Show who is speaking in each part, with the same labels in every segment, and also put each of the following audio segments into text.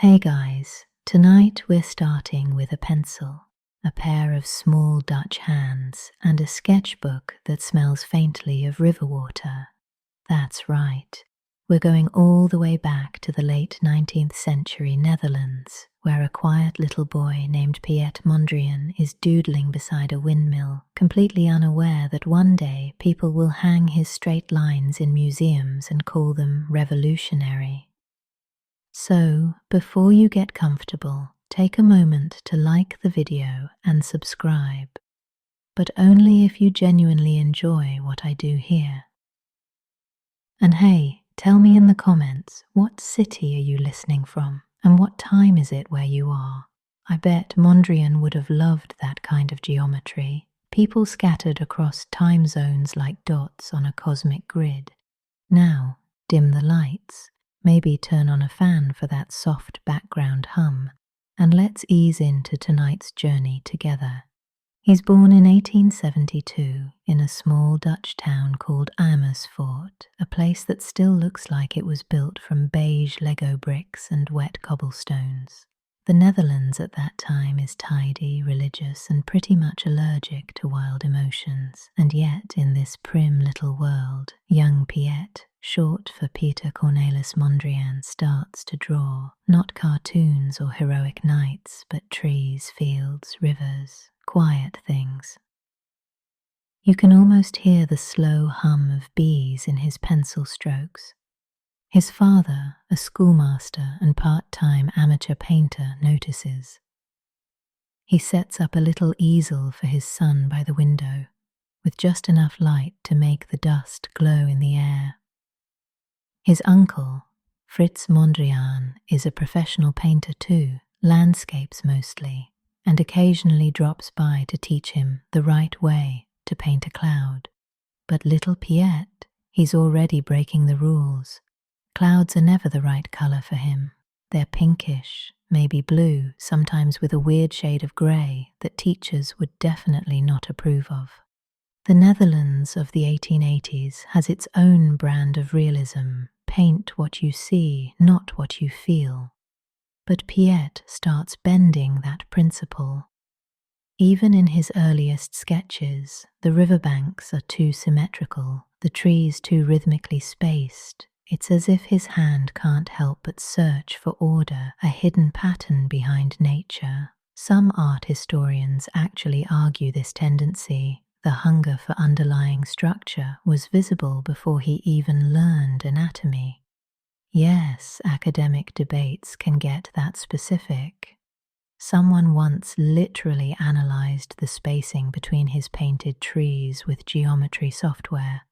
Speaker 1: Hey guys, tonight we're starting with a pencil, a pair of small Dutch hands, and a sketchbook that smells faintly of river water. That's right, we're going all the way back to the late 19th century Netherlands, where a quiet little boy named Mondriaan is doodling beside a windmill, completely unaware that one day people will hang his straight lines in museums and call them revolutionary. So, before you get comfortable, take a moment to like the video and subscribe, but only if you genuinely enjoy what I do here. And hey, tell me in the comments, what city are you listening from, and what time is it where you are? I bet Mondriaan would have loved that kind of geometry, people scattered across time zones like dots on a cosmic grid. Now, dim the lights. Maybe turn on a fan for that soft background hum, and let's ease into tonight's journey together. He's born in 1872 in a small Dutch town called Amersfoort, a place that still looks like it was built from beige Lego bricks and wet cobblestones. The Netherlands at that time is tidy, religious, and pretty much allergic to wild emotions. And yet, in this prim little world, young Piet, short for Peter Cornelis Mondriaan, starts to draw, not cartoons or heroic knights, but trees, fields, rivers, quiet things. You can almost hear the slow hum of bees in his pencil strokes. His father, a schoolmaster and part-time amateur painter, notices. He sets up a little easel for his son by the window, with just enough light to make the dust glow in the air. His uncle, Frits Mondriaan, is a professional painter too, landscapes mostly, and occasionally drops by to teach him the right way to paint a cloud. But little Piet, he's already breaking the rules. Clouds are never the right colour for him. They're pinkish, maybe blue, sometimes with a weird shade of grey that teachers would definitely not approve of. The Netherlands of the 1880s has its own brand of realism. Paint what you see, not what you feel. But Piet starts bending that principle. Even in his earliest sketches, the riverbanks are too symmetrical, the trees too rhythmically spaced. It's as if his hand can't help but search for order, a hidden pattern behind nature. Some art historians actually argue this tendency, the hunger for underlying structure, was visible before he even learned anatomy. Yes, academic debates can get that specific. Someone once literally analyzed the spacing between his painted trees with geometry software.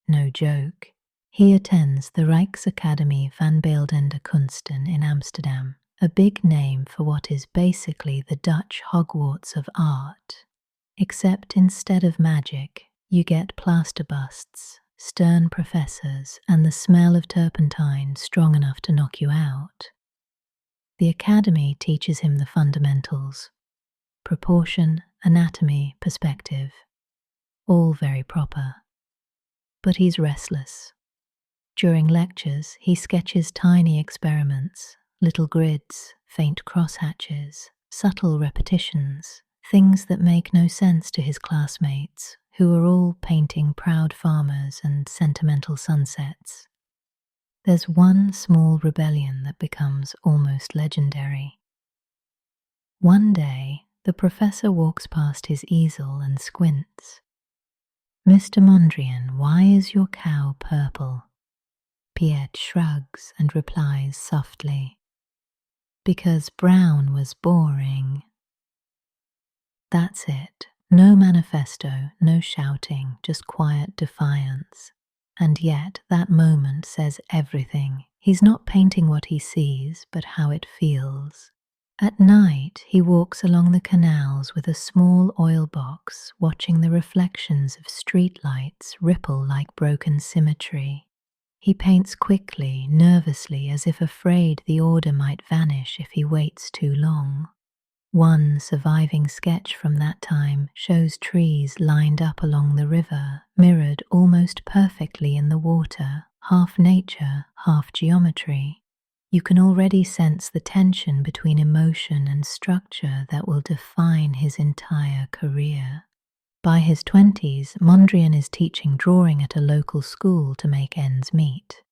Speaker 1: No joke. He attends the Rijksacademie van Beeldende Kunsten in Amsterdam, a big name for what is basically the Dutch Hogwarts of art. Except instead of magic, you get plaster busts, stern professors, and the smell of turpentine strong enough to knock you out. The academy teaches him the fundamentals: proportion, anatomy, perspective. All very proper. But he's restless. During lectures, he sketches tiny experiments, little grids, faint crosshatches, subtle repetitions, things that make no sense to his classmates, who are all painting proud farmers and sentimental sunsets. There's one small rebellion that becomes almost legendary. One day, the professor walks past his easel and squints. "Mr. Mondriaan, why is your cow purple?" Piet shrugs and replies softly, "Because brown was boring." That's it. No manifesto, no shouting, just quiet defiance. And yet that moment says everything. He's not painting what he sees, but how it feels. At night, he walks along the canals with a small oil box, watching the reflections of street lights ripple like broken symmetry. He paints quickly, nervously, as if afraid the order might vanish if he waits too long. One surviving sketch from that time shows trees lined up along the river, mirrored almost perfectly in the water, half nature, half geometry. You can already sense the tension between emotion and structure that will define his entire career. By his 20s, Mondriaan is teaching drawing at a local school to make ends meet.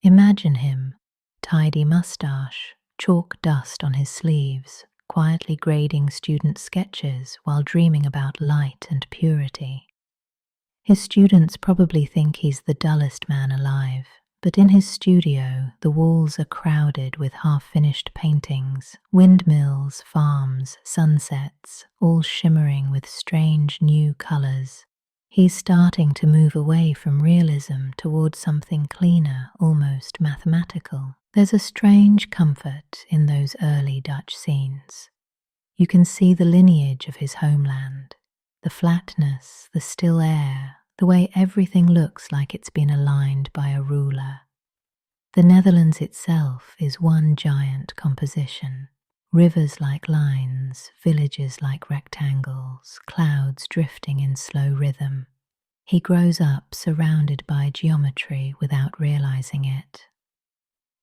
Speaker 1: Imagine him, tidy mustache, chalk dust on his sleeves, quietly grading student sketches while dreaming about light and purity. His students probably think he's the dullest man alive, but in his studio, the walls are crowded with half-finished paintings, windmills, farms, sunsets, all shimmering with strange new colors. He's starting to move away from realism towards something cleaner, almost mathematical. There's a strange comfort in those early Dutch scenes. You can see the lineage of his homeland, the flatness, the still air, the way everything looks like it's been aligned by a ruler. The Netherlands itself is one giant composition. Rivers like lines, villages like rectangles, clouds drifting in slow rhythm. He grows up surrounded by geometry without realizing it.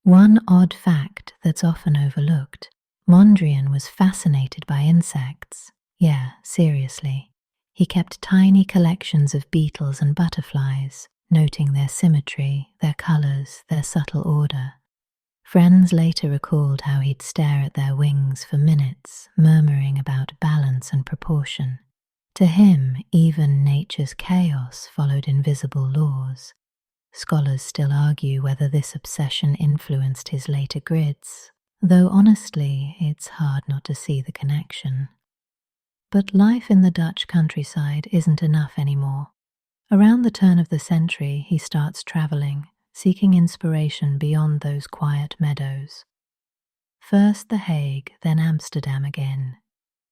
Speaker 1: One odd fact that's often overlooked: Mondriaan was fascinated by insects. Yeah, seriously. He kept tiny collections of beetles and butterflies, noting their symmetry, their colours, their subtle order. Friends later recalled how he'd stare at their wings for minutes, murmuring about balance and proportion. To him, even nature's chaos followed invisible laws. Scholars still argue whether this obsession influenced his later grids, though honestly, it's hard not to see the connection. But life in the Dutch countryside isn't enough anymore. Around the turn of the century, he starts travelling, seeking inspiration beyond those quiet meadows. First The Hague, then Amsterdam again.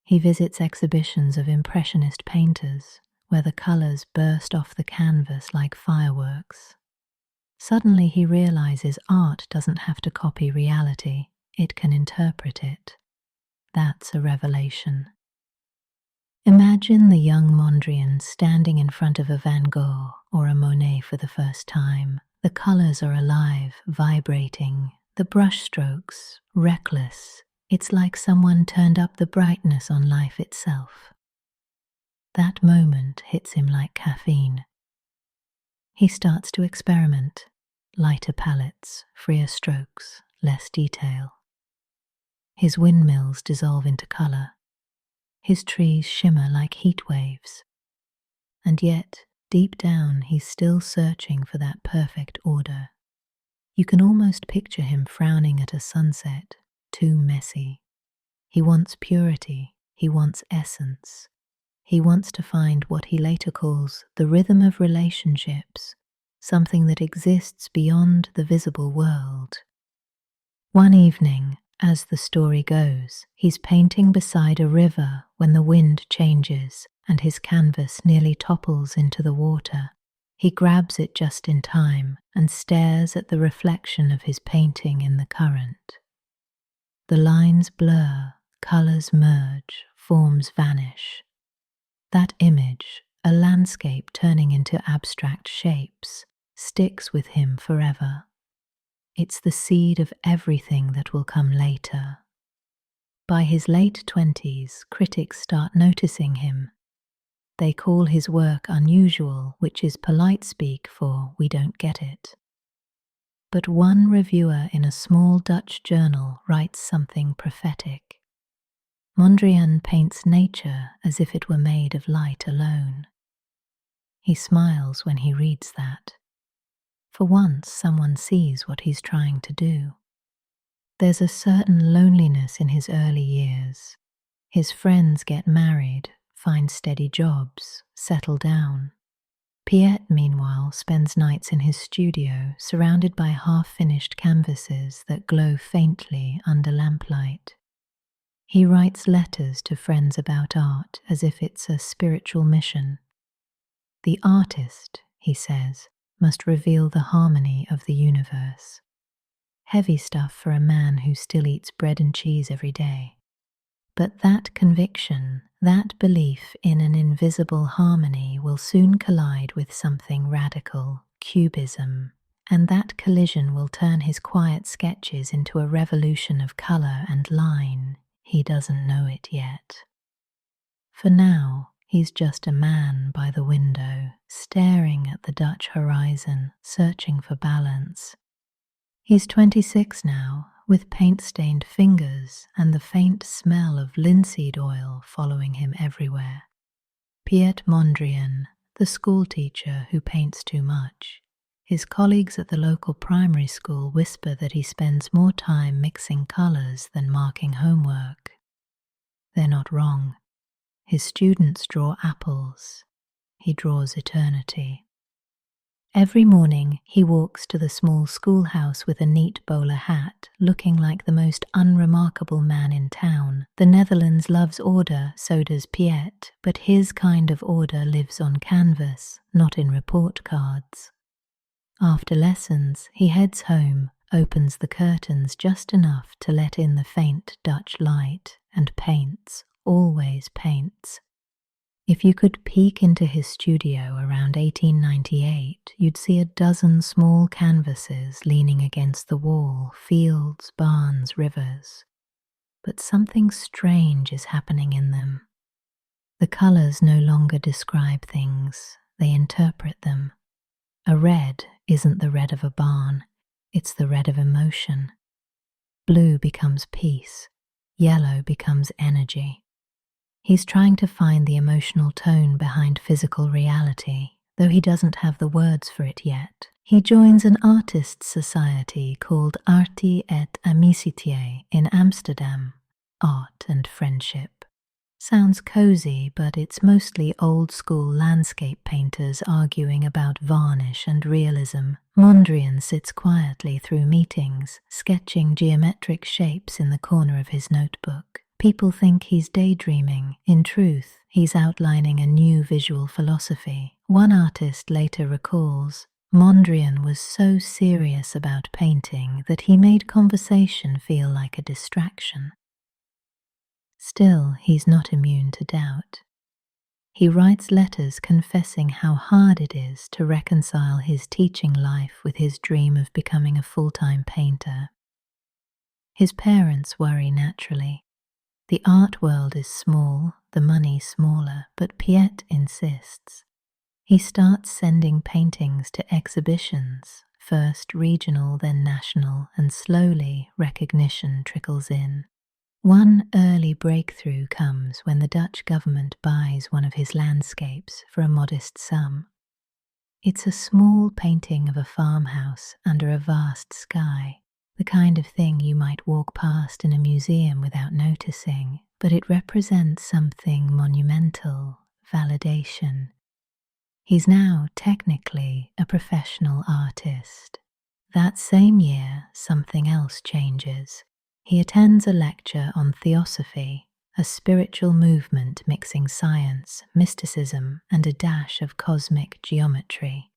Speaker 1: He visits exhibitions of Impressionist painters, where the colours burst off the canvas like fireworks. Suddenly he realises art doesn't have to copy reality, it can interpret it. That's a revelation. Imagine the young Mondriaan standing in front of a Van Gogh or a Monet for the first time. The colours are alive, vibrating, the brushstrokes reckless. It's like someone turned up the brightness on life itself. That moment hits him like caffeine. He starts to experiment. Lighter palettes, freer strokes, less detail. His windmills dissolve into colour. His trees shimmer like heat waves. And yet, deep down, he's still searching for that perfect order. You can almost picture him frowning at a sunset, too messy. He wants purity, he wants essence. He wants to find what he later calls the rhythm of relationships, something that exists beyond the visible world. One evening, as the story goes, he's painting beside a river when the wind changes and his canvas nearly topples into the water. He grabs it just in time and stares at the reflection of his painting in the current. The lines blur, colours merge, forms vanish. That image, a landscape turning into abstract shapes, sticks with him forever. It's the seed of everything that will come later. By his late 20s, critics start noticing him. They call his work unusual, which is polite speak for "we don't get it." But one reviewer in a small Dutch journal writes something prophetic. Mondriaan paints nature as if it were made of light alone. He smiles when he reads that. For once, someone sees what he's trying to do. There's a certain loneliness in his early years. His friends get married, find steady jobs, settle down. Piet, meanwhile, spends nights in his studio, surrounded by half-finished canvases that glow faintly under lamplight. He writes letters to friends about art as if it's a spiritual mission. The artist, he says, must reveal the harmony of the universe. Heavy stuff for a man who still eats bread and cheese every day. But that conviction, that belief in an invisible harmony will soon collide with something radical, Cubism, and that collision will turn his quiet sketches into a revolution of colour and line. He doesn't know it yet. For now, he's just a man by the window, staring at the Dutch horizon, searching for balance. He's 26 now, with paint-stained fingers and the faint smell of linseed oil following him everywhere. Piet Mondriaan, the schoolteacher who paints too much. His colleagues at the local primary school whisper that he spends more time mixing colours than marking homework. They're not wrong. His students draw apples. He draws eternity. Every morning he walks to the small schoolhouse with a neat bowler hat, looking like the most unremarkable man in town. The Netherlands loves order, so does Piet, but his kind of order lives on canvas, not in report cards. After lessons, he heads home, opens the curtains just enough to let in the faint Dutch light, and paints, always paints. If you could peek into his studio around 1898, you'd see a dozen small canvases leaning against the wall, fields, barns, rivers. But something strange is happening in them. The colours no longer describe things, they interpret them. A red isn't the red of a barn, it's the red of emotion. Blue becomes peace, yellow becomes energy. He's trying to find the emotional tone behind physical reality, though he doesn't have the words for it yet. He joins an artists' society called Arti et Amicitie in Amsterdam, art and friendship. Sounds cozy, but it's mostly old-school landscape painters arguing about varnish and realism. Mondriaan sits quietly through meetings, sketching geometric shapes in the corner of his notebook. People think he's daydreaming. In truth, he's outlining a new visual philosophy. One artist later recalls, Mondriaan was so serious about painting that he made conversation feel like a distraction. Still, he's not immune to doubt. He writes letters confessing how hard it is to reconcile his teaching life with his dream of becoming a full-time painter. His parents worry naturally. The art world is small, the money smaller, but Piet insists. He starts sending paintings to exhibitions, first regional, then national, and slowly recognition trickles in. One early breakthrough comes when the Dutch government buys one of his landscapes for a modest sum. It's a small painting of a farmhouse under a vast sky, the kind of thing you might walk past in a museum without noticing, but it represents something monumental, validation. He's now technically a professional artist. That same year, something else changes. He attends a lecture on theosophy, a spiritual movement mixing science, mysticism, and a dash of cosmic geometry.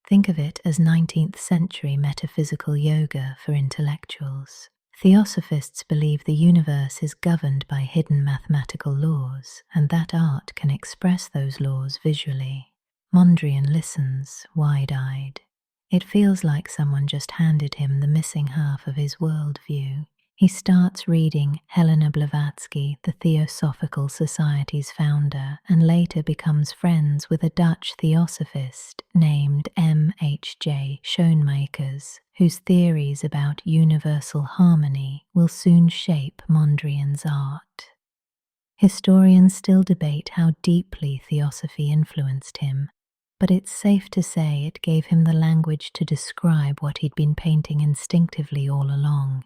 Speaker 1: Think of it as 19th century metaphysical yoga for intellectuals. Theosophists believe the universe is governed by hidden mathematical laws, and that art can express those laws visually. Mondriaan listens, wide-eyed. It feels like someone just handed him the missing half of his worldview. He starts reading Helena Blavatsky, the Theosophical Society's founder, and later becomes friends with a Dutch theosophist named M.H.J. Schoenmakers, whose theories about universal harmony will soon shape Mondriaan's art. Historians still debate how deeply theosophy influenced him, but it's safe to say it gave him the language to describe what he'd been painting instinctively all along.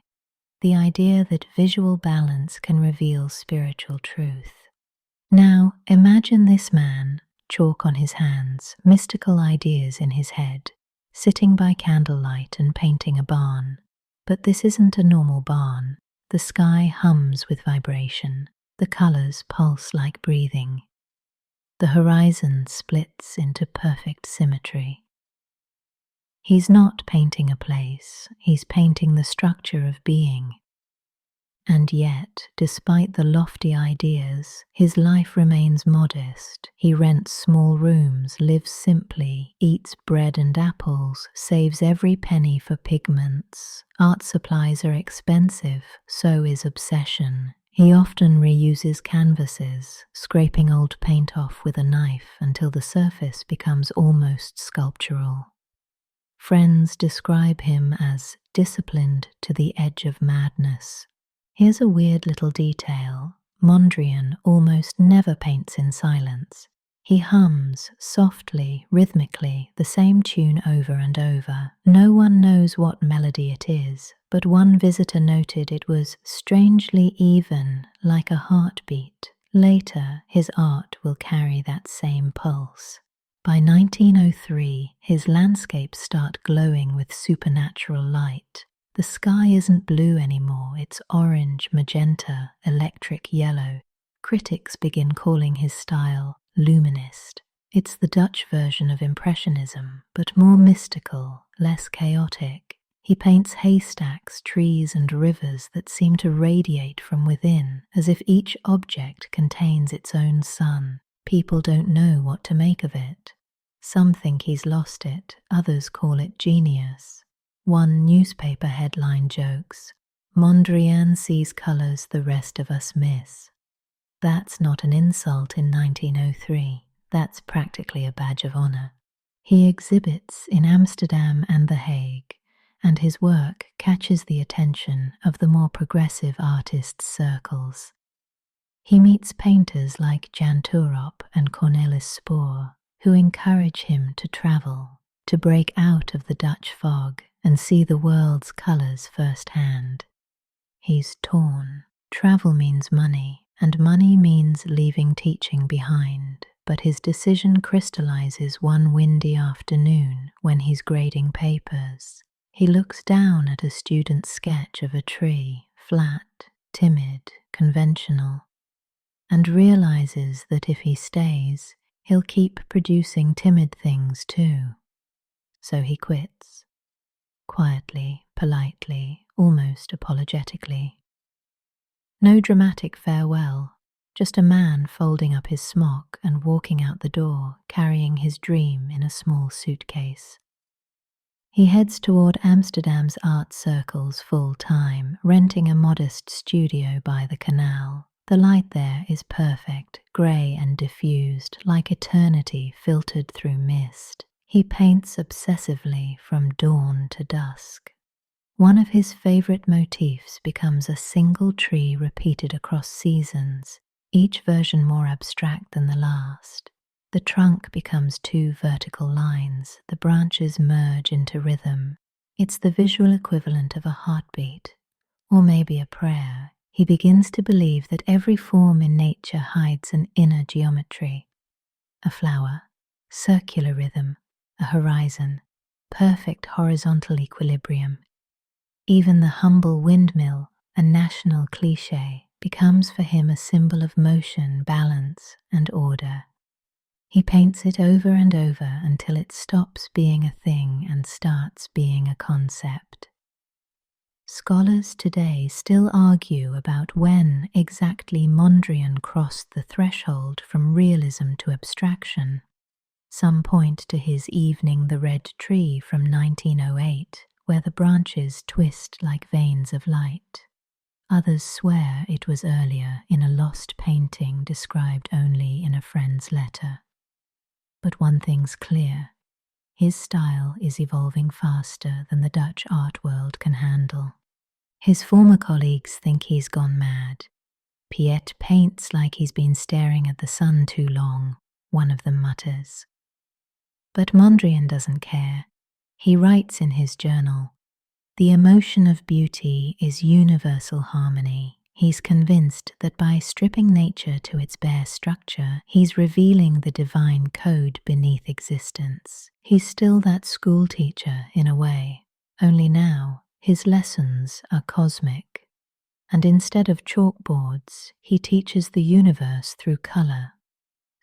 Speaker 1: The idea that visual balance can reveal spiritual truth. Now, imagine this man, chalk on his hands, mystical ideas in his head, sitting by candlelight and painting a barn. But this isn't a normal barn. The sky hums with vibration. The colours pulse like breathing. The horizon splits into perfect symmetry. He's not painting a place, he's painting the structure of being. And yet, despite the lofty ideas, his life remains modest. He rents small rooms, lives simply, eats bread and apples, saves every penny for pigments. Art supplies are expensive, so is obsession. He often reuses canvases, scraping old paint off with a knife until the surface becomes almost sculptural. Friends describe him as disciplined to the edge of madness. Here's a weird little detail. Mondriaan almost never paints in silence. He hums, softly, rhythmically, the same tune over and over. No one knows what melody it is, but one visitor noted it was strangely even, like a heartbeat. Later, his art will carry that same pulse. By 1903, his landscapes start glowing with supernatural light. The sky isn't blue anymore, it's orange, magenta, electric yellow. Critics begin calling his style luminist. It's the Dutch version of Impressionism, but more mystical, less chaotic. He paints haystacks, trees, and rivers that seem to radiate from within, as if each object contains its own sun. People don't know what to make of it. Some think he's lost it, others call it genius. One newspaper headline jokes, "Mondriaan sees colours the rest of us miss." That's not an insult in 1903, that's practically a badge of honour. He exhibits in Amsterdam and The Hague, and his work catches the attention of the more progressive artists' circles. He meets painters like Jan Toorop and Cornelis Spoor, who encourage him to travel, to break out of the Dutch fog and see the world's colours firsthand. He's torn. Travel means money, and money means leaving teaching behind. But his decision crystallizes one windy afternoon when he's grading papers. He looks down at a student's sketch of a tree, flat, timid, conventional, and realizes that if he stays, he'll keep producing timid things too. So he quits. Quietly, politely, almost apologetically. No dramatic farewell, just a man folding up his smock and walking out the door, carrying his dream in a small suitcase. He heads toward Amsterdam's art circles full time, renting a modest studio by the canal. The light there is perfect, grey and diffused, like eternity filtered through mist. He paints obsessively from dawn to dusk. One of his favourite motifs becomes a single tree repeated across seasons, each version more abstract than the last. The trunk becomes two vertical lines, the branches merge into rhythm. It's the visual equivalent of a heartbeat, or maybe a prayer. He begins to believe that every form in nature hides an inner geometry. A flower, circular rhythm, a horizon, perfect horizontal equilibrium. Even the humble windmill, a national cliché, becomes for him a symbol of motion, balance, and order. He paints it over and over until it stops being a thing and starts being a concept. Scholars today still argue about when exactly Mondriaan crossed the threshold from realism to abstraction. Some point to his Evening the Red Tree from 1908, where the branches twist like veins of light. Others swear it was earlier, in a lost painting described only in a friend's letter. But one thing's clear. His style is evolving faster than the Dutch art world can handle. His former colleagues think he's gone mad. Piet paints like he's been staring at the sun too long, one of them mutters. But Mondriaan doesn't care. He writes in his journal, "The emotion of beauty is universal harmony." He's convinced that by stripping nature to its bare structure, he's revealing the divine code beneath existence. He's still that school teacher in a way, only now his lessons are cosmic. And instead of chalkboards, he teaches the universe through colour.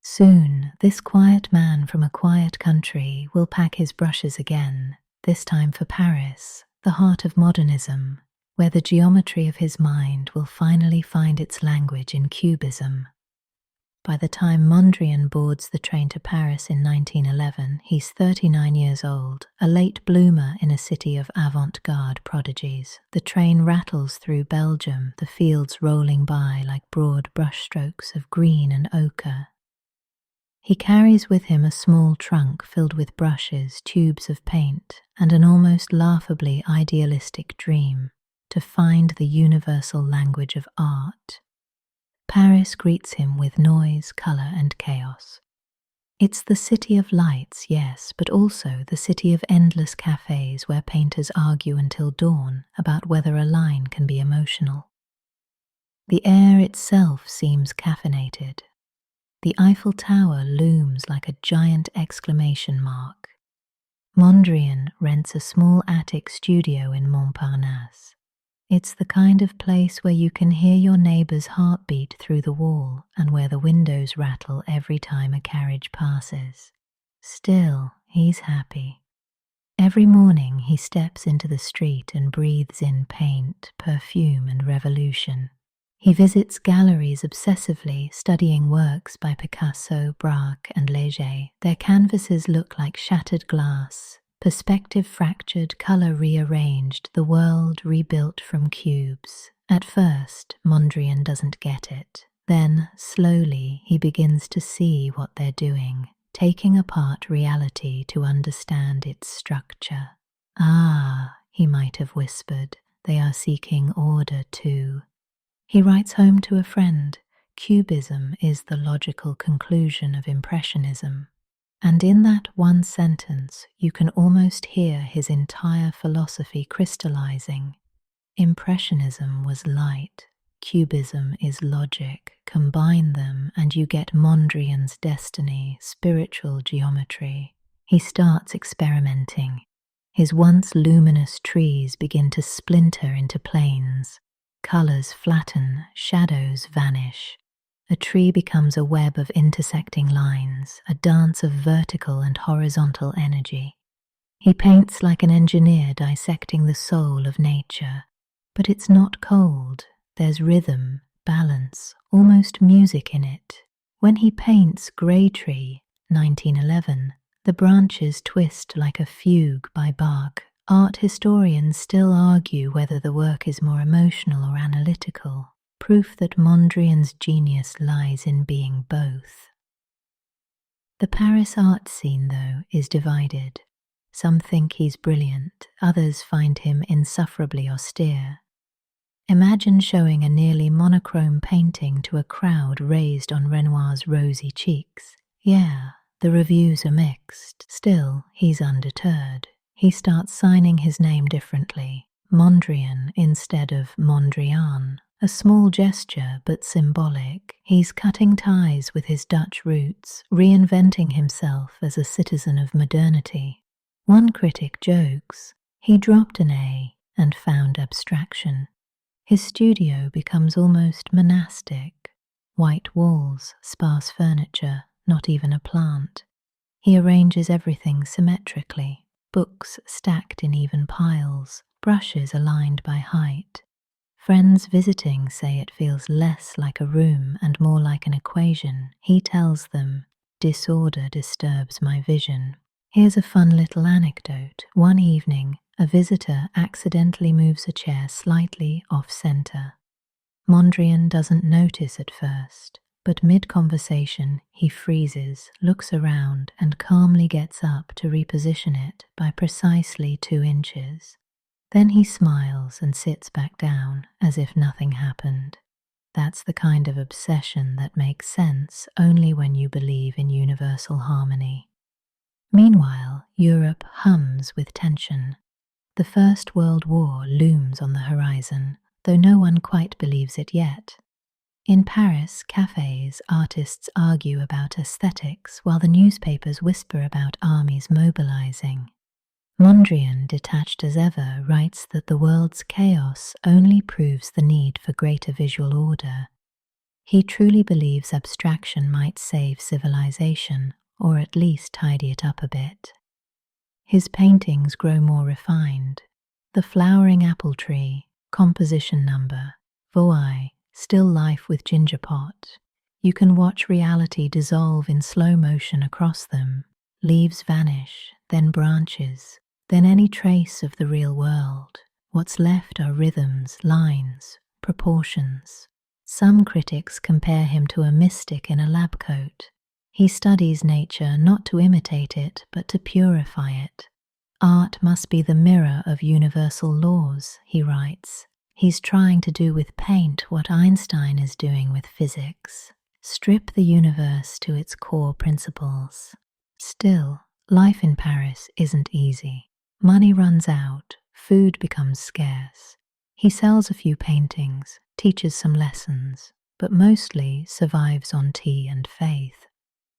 Speaker 1: Soon, this quiet man from a quiet country will pack his brushes again, this time for Paris, the heart of modernism, where the geometry of his mind will finally find its language in Cubism. By the time Mondriaan boards the train to Paris in 1911, he's 39 years old, a late bloomer in a city of avant-garde prodigies. The train rattles through Belgium, the fields rolling by like broad brushstrokes of green and ochre. He carries with him a small trunk filled with brushes, tubes of paint, and an almost laughably idealistic dream: to find the universal language of art. Paris greets him with noise, colour, and chaos. It's the city of lights, yes, but also the city of endless cafes where painters argue until dawn about whether a line can be emotional. The air itself seems caffeinated. The Eiffel Tower looms like a giant exclamation mark. Mondriaan rents a small attic studio in Montparnasse. It's the kind of place where you can hear your neighbour's heartbeat through the wall and where the windows rattle every time a carriage passes. Still, he's happy. Every morning he steps into the street and breathes in paint, perfume, and revolution. He visits galleries obsessively, studying works by Picasso, Braque, and Leger. Their canvases look like shattered glass, perspective fractured, colour rearranged, the world rebuilt from cubes. At first, Mondriaan doesn't get it. Then, slowly, he begins to see what they're doing, taking apart reality to understand its structure. "Ah," he might have whispered, "they are seeking order too." He writes home to a friend, "Cubism is the logical conclusion of Impressionism." And in that one sentence, you can almost hear his entire philosophy crystallizing. Impressionism was light, Cubism is logic. Combine them and you get Mondriaan's destiny, spiritual geometry. He starts experimenting. His once luminous trees begin to splinter into planes. Colors flatten, shadows vanish. A tree becomes a web of intersecting lines, a dance of vertical and horizontal energy. He paints like an engineer dissecting the soul of nature. But it's not cold. There's rhythm, balance, almost music in it. When he paints Grey Tree, 1911, the branches twist like a fugue by Bach. Art historians still argue whether the work is more emotional or analytical. Proof that Mondriaan's genius lies in being both. The Paris art scene, though, is divided. Some think he's brilliant, others find him insufferably austere. Imagine showing a nearly monochrome painting to a crowd raised on Renoir's rosy cheeks. Yeah, the reviews are mixed. Still, he's undeterred. He starts signing his name differently, Mondriaan instead of Mondriaan. A small gesture, but symbolic. He's cutting ties with his Dutch roots, reinventing himself as a citizen of modernity. One critic jokes, he dropped an A and found abstraction. His studio becomes almost monastic. White walls, sparse furniture, not even a plant. He arranges everything symmetrically, books stacked in even piles, brushes aligned by height. Friends visiting say it feels less like a room and more like an equation. He tells them, "Disorder disturbs my vision." Here's a fun little anecdote. One evening, a visitor accidentally moves a chair slightly off-center. Mondriaan doesn't notice at first, but mid-conversation he freezes, looks around, and calmly gets up to reposition it by precisely 2 inches. Then he smiles and sits back down as if nothing happened. That's the kind of obsession that makes sense only when you believe in universal harmony. Meanwhile, Europe hums with tension. The First World War looms on the horizon, though no one quite believes it yet. In Paris, cafes, artists argue about aesthetics while the newspapers whisper about armies mobilizing. Mondriaan, detached as ever, writes that the world's chaos only proves the need for greater visual order. He truly believes abstraction might save civilization, or at least tidy it up a bit. His paintings grow more refined. The flowering apple tree, Composition number, Voai, still life with ginger pot. You can watch reality dissolve in slow motion across them. Leaves vanish, then branches, then any trace of the real world. What's left are rhythms, lines, proportions. Some critics compare him to a mystic in a lab coat. He studies nature not to imitate it, but to purify it. Art must be the mirror of universal laws, he writes. He's trying to do with paint what Einstein is doing with physics. Strip the universe to its core principles. Still, life in Paris isn't easy. Money runs out, food becomes scarce. He sells a few paintings, teaches some lessons, but mostly survives on tea and faith.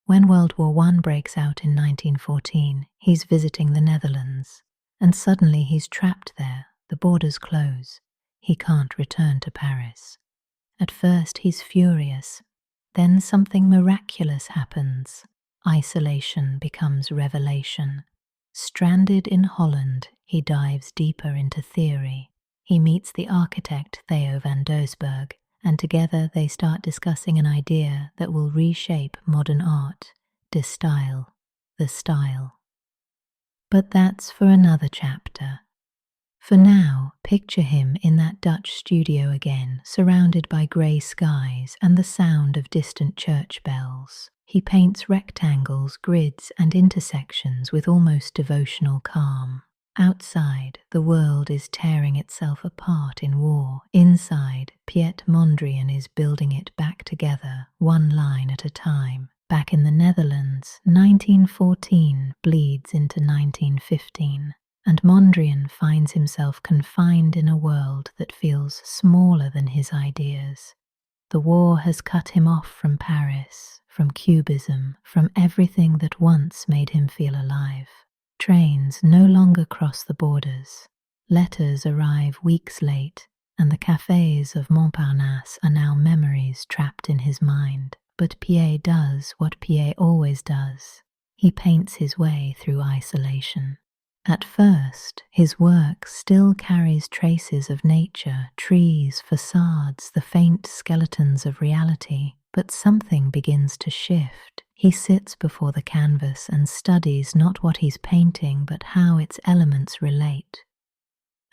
Speaker 1: When World War I breaks out in 1914, he's visiting the Netherlands, and suddenly he's trapped there. The borders close. He can't return to Paris. At first he's furious. Then something miraculous happens. Isolation becomes revelation. Stranded in Holland, he dives deeper into theory. He meets the architect Theo van Doesburg, and together they start discussing an idea that will reshape modern art, de style, the style. But that's for another chapter. For now, picture him in that Dutch studio again, surrounded by grey skies and the sound of distant church bells. He paints rectangles, grids, and intersections with almost devotional calm. Outside, the world is tearing itself apart in war. Inside, Piet Mondriaan is building it back together, one line at a time. Back in the Netherlands, 1914 bleeds into 1915. And Mondriaan finds himself confined in a world that feels smaller than his ideas. The war has cut him off from Paris, from Cubism, from everything that once made him feel alive. Trains no longer cross the borders. Letters arrive weeks late, and the cafés of Montparnasse are now memories trapped in his mind. But Piet does what Piet always does. He paints his way through isolation. At first, his work still carries traces of nature, trees, facades, the faint skeletons of reality, but something begins to shift. He sits before the canvas and studies not what he's painting, but how its elements relate.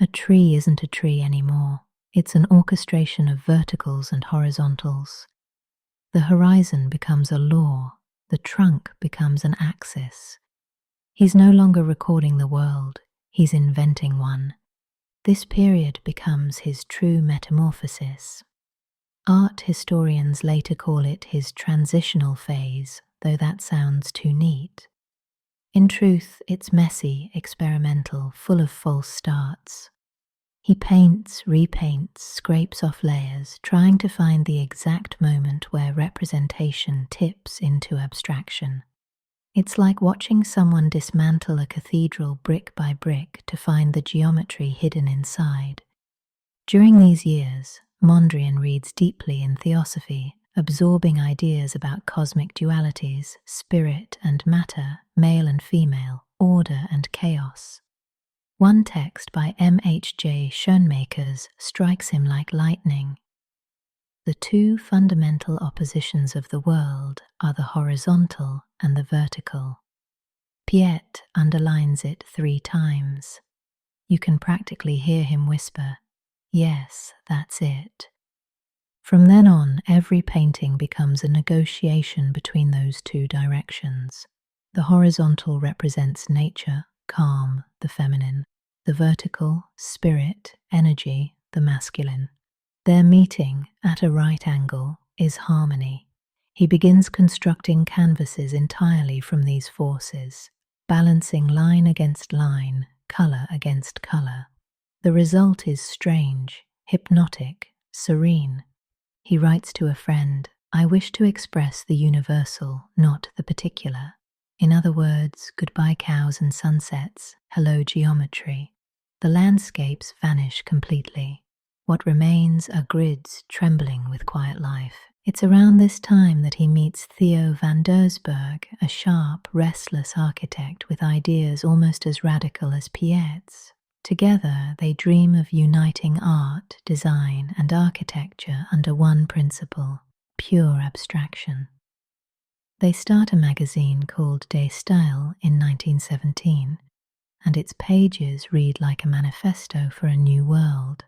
Speaker 1: A tree isn't a tree anymore. It's an orchestration of verticals and horizontals. The horizon becomes a law. The trunk becomes an axis. He's no longer recording the world, he's inventing one. This period becomes his true metamorphosis. Art historians later call it his transitional phase, though that sounds too neat. In truth, it's messy, experimental, full of false starts. He paints, repaints, scrapes off layers, trying to find the exact moment where representation tips into abstraction. It's like watching someone dismantle a cathedral brick by brick to find the geometry hidden inside. During these years, Mondriaan reads deeply in theosophy, absorbing ideas about cosmic dualities, spirit and matter, male and female, order and chaos. One text by M.H.J. Schoenmakers strikes him like lightning. The two fundamental oppositions of the world are the horizontal and the vertical. Piet underlines it 3 times. You can practically hear him whisper, "Yes, that's it." From then on, every painting becomes a negotiation between those 2 directions. The horizontal represents nature, calm, the feminine. The vertical, spirit, energy, the masculine. Their meeting, at a right angle, is harmony. He begins constructing canvases entirely from these forces, balancing line against line, colour against colour. The result is strange, hypnotic, serene. He writes to a friend, "I wish to express the universal, not the particular." In other words, goodbye cows and sunsets, hello geometry. The landscapes vanish completely. What remains are grids trembling with quiet life. It's around this time that he meets Theo van Doesburg, a sharp, restless architect with ideas almost as radical as Piet's. Together, they dream of uniting art, design, and architecture under one principle: pure abstraction. They start a magazine called Des Styles in 1917, and its pages read like a manifesto for a new world.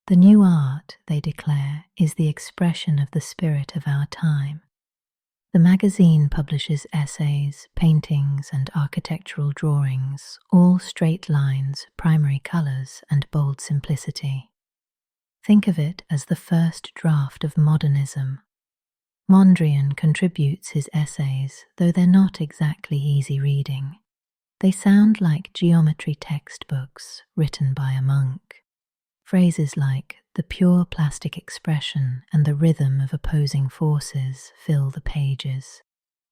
Speaker 1: The new art, they declare, is the expression of the spirit of our time. The magazine publishes essays, paintings, and architectural drawings, all straight lines, primary colours, and bold simplicity. Think of it as the first draft of modernism. Mondriaan contributes his essays, though they're not exactly easy reading. They sound like geometry textbooks written by a monk. Phrases like the pure plastic expression and the rhythm of opposing forces fill the pages.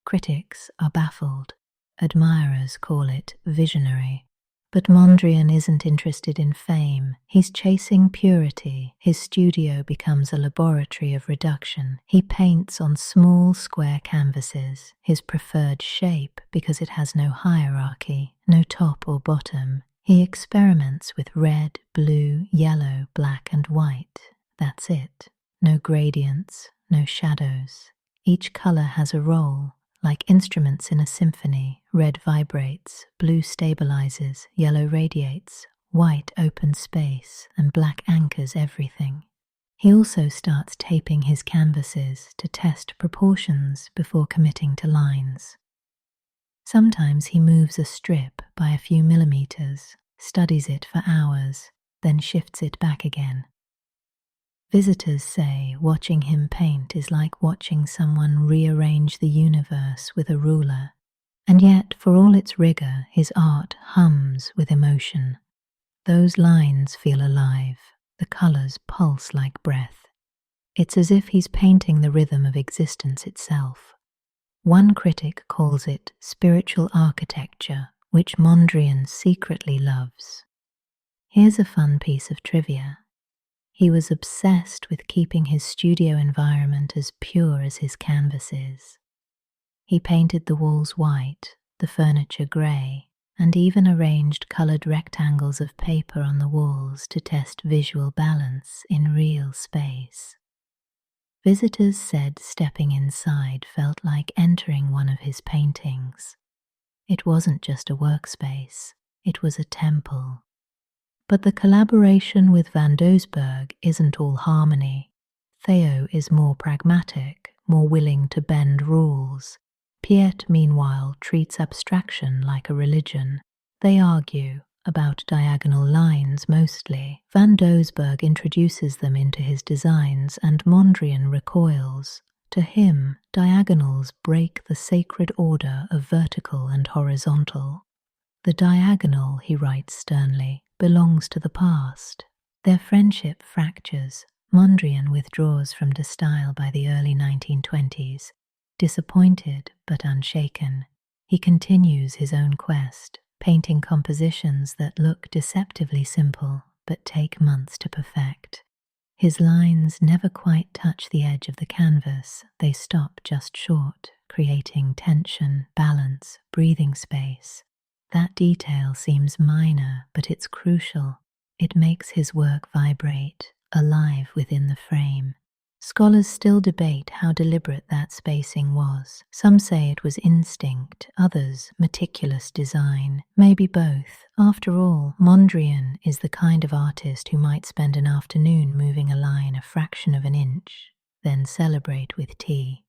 Speaker 1: Critics are baffled. Admirers call it visionary. But Mondriaan isn't interested in fame. He's chasing purity. His studio becomes a laboratory of reduction. He paints on small square canvases, his preferred shape because it has no hierarchy, no top or bottom. He experiments with red, blue, yellow, black, and white. That's it. No gradients, no shadows. Each color has a role. Like instruments in a symphony, red vibrates, blue stabilizes, yellow radiates, white opens space, and black anchors everything. He also starts taping his canvases to test proportions before committing to lines. Sometimes he moves a strip by a few millimeters, studies it for hours, then shifts it back again. Visitors say watching him paint is like watching someone rearrange the universe with a ruler, and yet, for all its rigor, his art hums with emotion. Those lines feel alive, the colors pulse like breath. It's as if he's painting the rhythm of existence itself. One critic calls it spiritual architecture, which Mondriaan secretly loves. Here's a fun piece of trivia. He was obsessed with keeping his studio environment as pure as his canvases. He painted the walls white, the furniture grey, and even arranged coloured rectangles of paper on the walls to test visual balance in real space. Visitors said stepping inside felt like entering one of his paintings. It wasn't just a workspace, it was a temple. But the collaboration with Van Doesburg isn't all harmony. Theo is more pragmatic, more willing to bend rules. Piet, meanwhile, treats abstraction like a religion. They argue about diagonal lines mostly. Van Doesburg introduces them into his designs and Mondriaan recoils. To him, diagonals break the sacred order of vertical and horizontal. The diagonal, he writes sternly, belongs to the past. Their friendship fractures. Mondriaan withdraws from De Stijl by the early 1920s. Disappointed but unshaken, he continues his own quest, painting compositions that look deceptively simple but take months to perfect. His lines never quite touch the edge of the canvas, they stop just short, creating tension, balance, breathing space. That detail seems minor, but it's crucial. It makes his work vibrate, alive within the frame. Scholars still debate how deliberate that spacing was. Some say it was instinct, others meticulous design, maybe both. After all, Mondriaan is the kind of artist who might spend an afternoon moving a line a fraction of an inch, then celebrate with tea.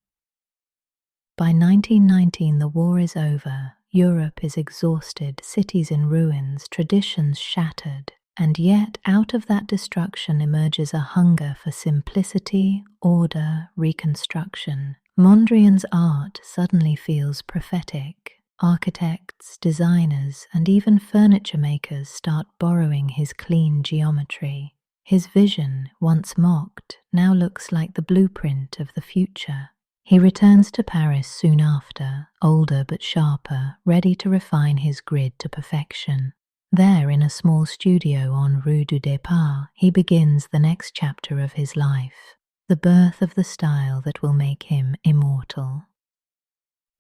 Speaker 1: By 1919, the war is over. Europe is exhausted, cities in ruins, traditions shattered, and yet out of that destruction emerges a hunger for simplicity, order, reconstruction. Mondriaan's art suddenly feels prophetic. Architects, designers, and even furniture makers start borrowing his clean geometry. His vision, once mocked, now looks like the blueprint of the future. He returns to Paris soon after, older but sharper, ready to refine his grid to perfection. There, in a small studio on Rue du Départ, he begins the next chapter of his life, the birth of the style that will make him immortal.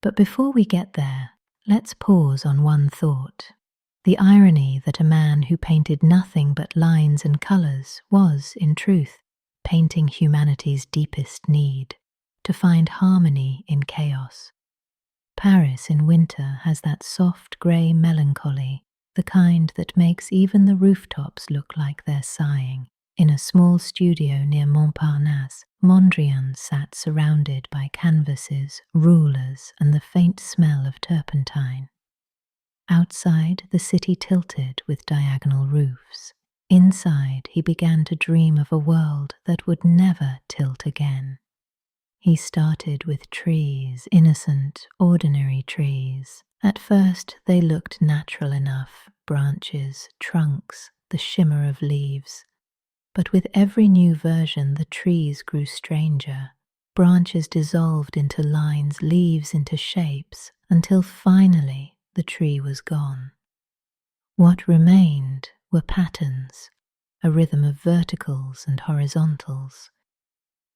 Speaker 1: But before we get there, let's pause on one thought. The irony that a man who painted nothing but lines and colours was, in truth, painting humanity's deepest need, to find harmony in chaos. Paris in winter has that soft grey melancholy, the kind that makes even the rooftops look like they're sighing. In a small studio near Montparnasse, Mondriaan sat surrounded by canvases, rulers, and the faint smell of turpentine. Outside, the city tilted with diagonal roofs. Inside, he began to dream of a world that would never tilt again. He started with trees, innocent, ordinary trees. At first, they looked natural enough, branches, trunks, the shimmer of leaves. But with every new version, the trees grew stranger. Branches dissolved into lines, leaves into shapes, until finally the tree was gone. What remained were patterns, a rhythm of verticals and horizontals.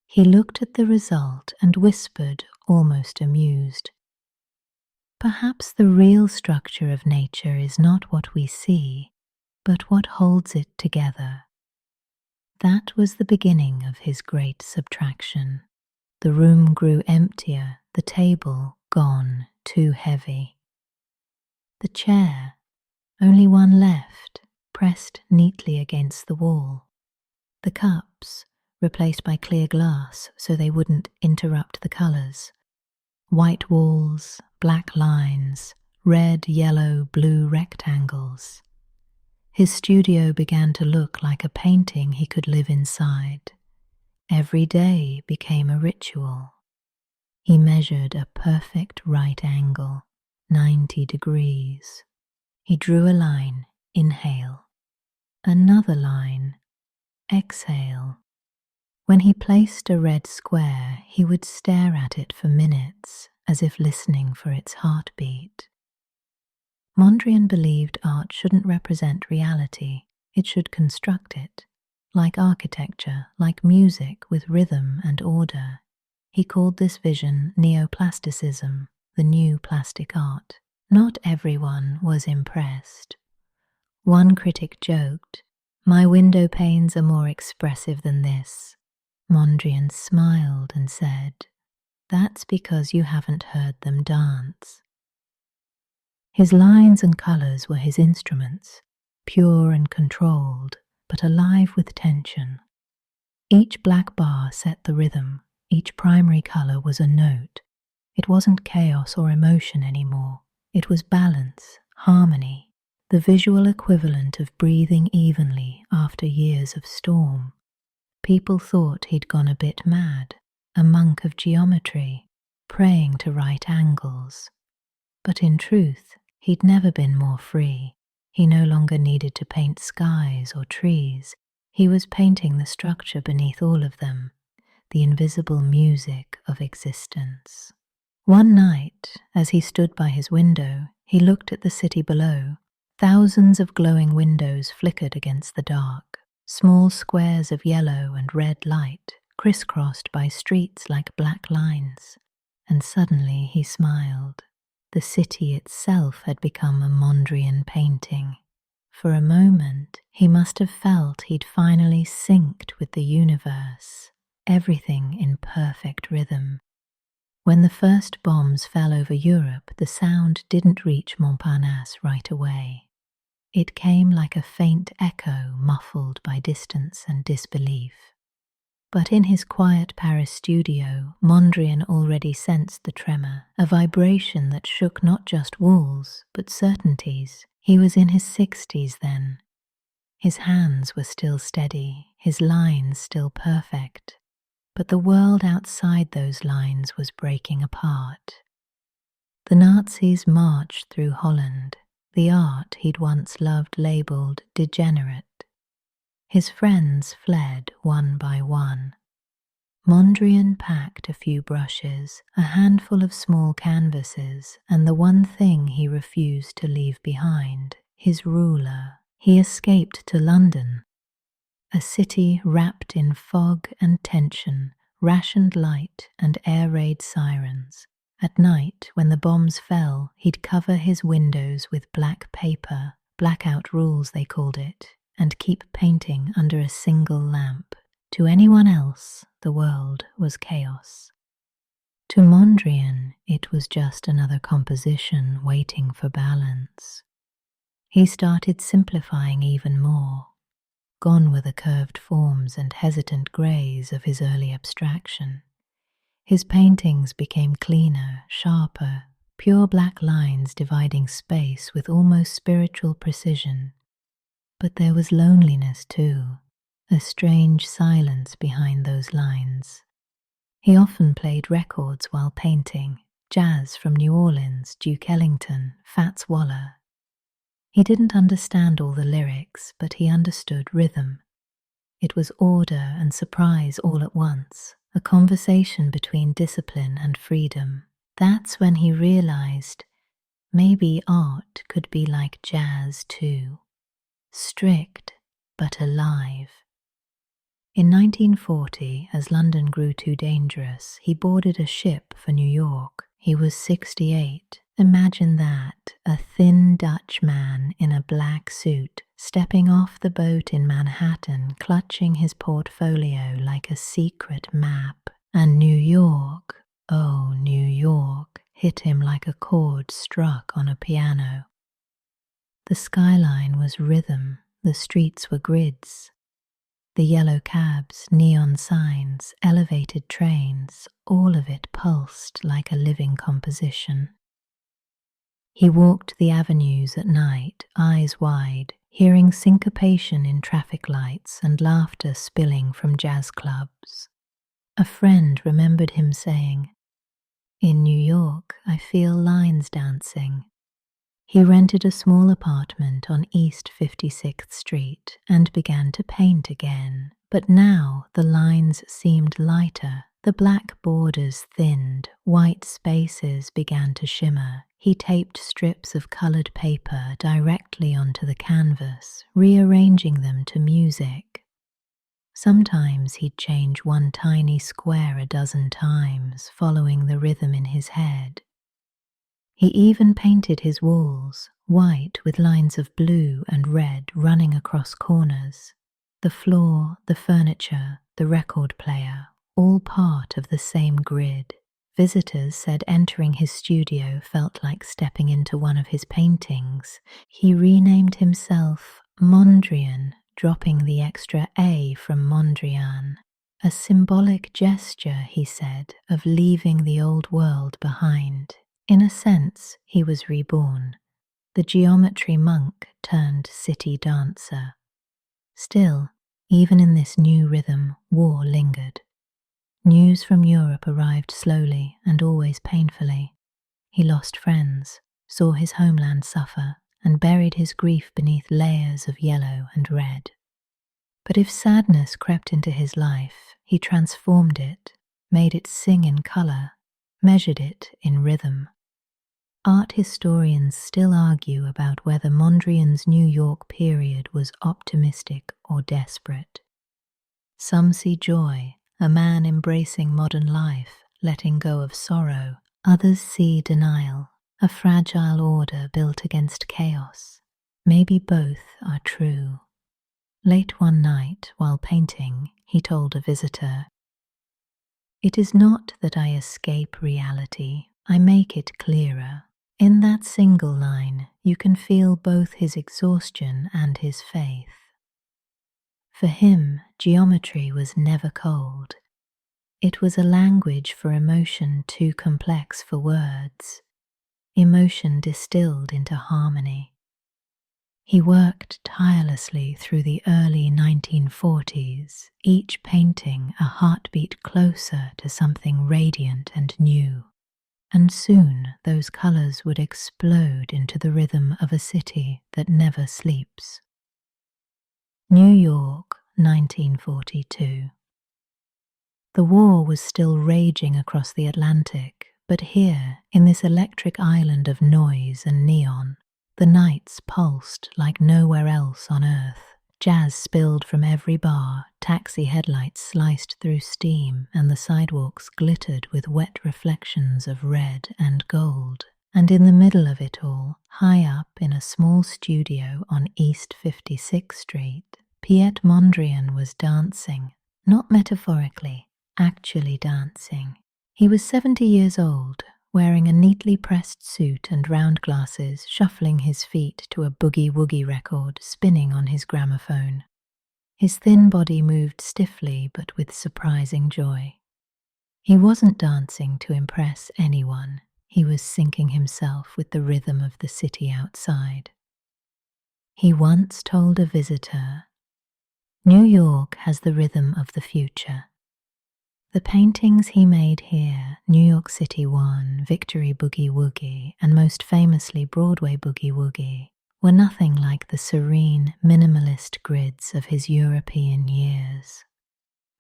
Speaker 1: He looked at the result and whispered, almost amused, "Perhaps the real structure of nature is not what we see, but what holds it together." That was the beginning of his great subtraction. The room grew emptier, the table gone, too heavy. The chair, only one left, pressed neatly against the wall. The cups, replaced by clear glass so they wouldn't interrupt the colours. White walls, black lines, red, yellow, blue rectangles. His studio began to look like a painting he could live inside. Every day became a ritual. He measured a perfect right angle, 90 degrees. He drew a line, inhale. Another line, exhale. When he placed a red square, he would stare at it for minutes, as if listening for its heartbeat. Mondriaan believed art shouldn't represent reality, it should construct it. Like architecture, like music with rhythm and order. He called this vision neoplasticism, the new plastic art. Not everyone was impressed. One critic joked, "My window panes are more expressive than this." Mondriaan smiled and said, "That's because you haven't heard them dance." His lines and colours were his instruments, pure and controlled, but alive with tension. Each black bar set the rhythm, each primary colour was a note. It wasn't chaos or emotion anymore, it was balance, harmony, the visual equivalent of breathing evenly after years of storm. People thought he'd gone a bit mad, a monk of geometry, praying to right angles. But in truth, he'd never been more free. He no longer needed to paint skies or trees. He was painting the structure beneath all of them, the invisible music of existence. One night, as he stood by his window, he looked at the city below. Thousands of glowing windows flickered against the dark, small squares of yellow and red light, crisscrossed by streets like black lines. And suddenly he smiled. The city itself had become a Mondriaan painting. For a moment, he must have felt he'd finally synced with the universe, everything in perfect rhythm. When the first bombs fell over Europe, the sound didn't reach Montparnasse right away. It came like a faint echo muffled by distance and disbelief. But in his quiet Paris studio, Mondriaan already sensed the tremor, a vibration that shook not just walls, but certainties. He was in his 60s then. His hands were still steady, his lines still perfect. But the world outside those lines was breaking apart. The Nazis marched through Holland, the art he'd once loved labelled degenerate. His friends fled one by one. Mondriaan packed a few brushes, a handful of small canvases, and the one thing he refused to leave behind, his ruler. He escaped to London, a city wrapped in fog and tension, rationed light and air raid sirens. At night, when the bombs fell, he'd cover his windows with black paper, blackout rules they called it, and keep painting under a single lamp. To anyone else, the world was chaos. To Mondriaan, it was just another composition waiting for balance. He started simplifying even more, gone were the curved forms and hesitant greys of his early abstraction. His paintings became cleaner, sharper, pure black lines dividing space with almost spiritual precision. But there was loneliness too, a strange silence behind those lines. He often played records while painting, jazz from New Orleans, Duke Ellington, Fats Waller. He didn't understand all the lyrics, but he understood rhythm. It was order and surprise all at once, a conversation between discipline and freedom. That's when he realized maybe art could be like jazz too, strict but alive. In 1940, as London grew too dangerous, he boarded a ship for New York. He was 68. Imagine that, a thin Dutch man in a black suit, stepping off the boat in Manhattan, clutching his portfolio like a secret map. And New York, oh New York, hit him like a chord struck on a piano. The skyline was rhythm, the streets were grids. The yellow cabs, neon signs, elevated trains, all of it pulsed like a living composition. He walked the avenues at night, eyes wide, hearing syncopation in traffic lights and laughter spilling from jazz clubs. A friend remembered him saying, "In New York, I feel lines dancing." He rented a small apartment on East 56th Street and began to paint again. But now the lines seemed lighter. The black borders thinned, white spaces began to shimmer. He taped strips of colored paper directly onto the canvas, rearranging them to music. Sometimes he'd change one tiny square a dozen times, following the rhythm in his head. He even painted his walls, white with lines of blue and red running across corners. The floor, the furniture, the record player, all part of the same grid. Visitors said entering his studio felt like stepping into one of his paintings. He renamed himself Mondriaan, dropping the extra A from Mondriaan. A symbolic gesture, he said, of leaving the old world behind. In a sense, he was reborn, the geometry monk turned city dancer. Still, even in this new rhythm, war lingered. News from Europe arrived slowly and always painfully. He lost friends, saw his homeland suffer, and buried his grief beneath layers of yellow and red. But if sadness crept into his life, he transformed it, made it sing in color, measured it in rhythm. Art historians still argue about whether Mondriaan's New York period was optimistic or desperate. Some see joy, a man embracing modern life, letting go of sorrow. Others see denial, a fragile order built against chaos. Maybe both are true. Late one night, while painting, he told a visitor, "It is not that I escape reality, I make it clearer." In that single line, you can feel both his exhaustion and his faith. For him, geometry was never cold. It was a language for emotion too complex for words, emotion distilled into harmony. He worked tirelessly through the early 1940s, each painting a heartbeat closer to something radiant and new. And soon those colors would explode into the rhythm of a city that never sleeps. New York, 1942. The war was still raging across the Atlantic, but here, in this electric island of noise and neon, the nights pulsed like nowhere else on Earth. Jazz spilled from every bar, taxi headlights sliced through steam, and the sidewalks glittered with wet reflections of red and gold. And in the middle of it all, high up in a small studio on East 56th Street, Piet Mondriaan was dancing, not metaphorically, actually dancing. He was 70 years old, wearing a neatly pressed suit and round glasses, shuffling his feet to a boogie-woogie record spinning on his gramophone. His thin body moved stiffly but with surprising joy. He wasn't dancing to impress anyone. He was syncing himself with the rhythm of the city outside. He once told a visitor, "New York has the rhythm of the future." The paintings he made here, New York City One, Victory Boogie Woogie, and most famously Broadway Boogie Woogie, were nothing like the serene, minimalist grids of his European years.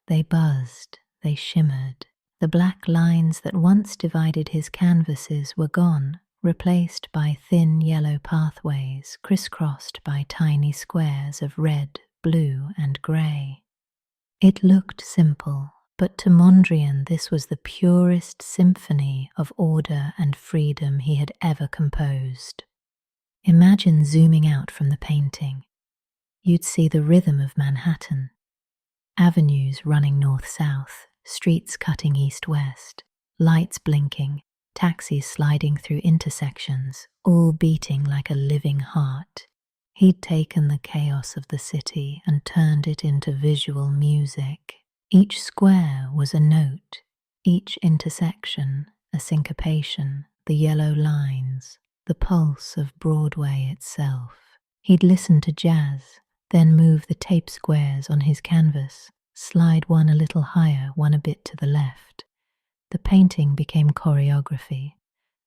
Speaker 1: They buzzed, they shimmered. The black lines that once divided his canvases were gone, replaced by thin yellow pathways crisscrossed by tiny squares of red, blue, and grey. It looked simple, but to Mondriaan this was the purest symphony of order and freedom he had ever composed. Imagine zooming out from the painting. You'd see the rhythm of Manhattan. Avenues running north-south, streets cutting east-west, lights blinking, taxis sliding through intersections, all beating like a living heart. He'd taken the chaos of the city and turned it into visual music. Each square was a note, each intersection a syncopation, the yellow lines, the pulse of Broadway itself. He'd listen to jazz, then move the tape squares on his canvas, slide one a little higher, one a bit to the left. The painting became choreography.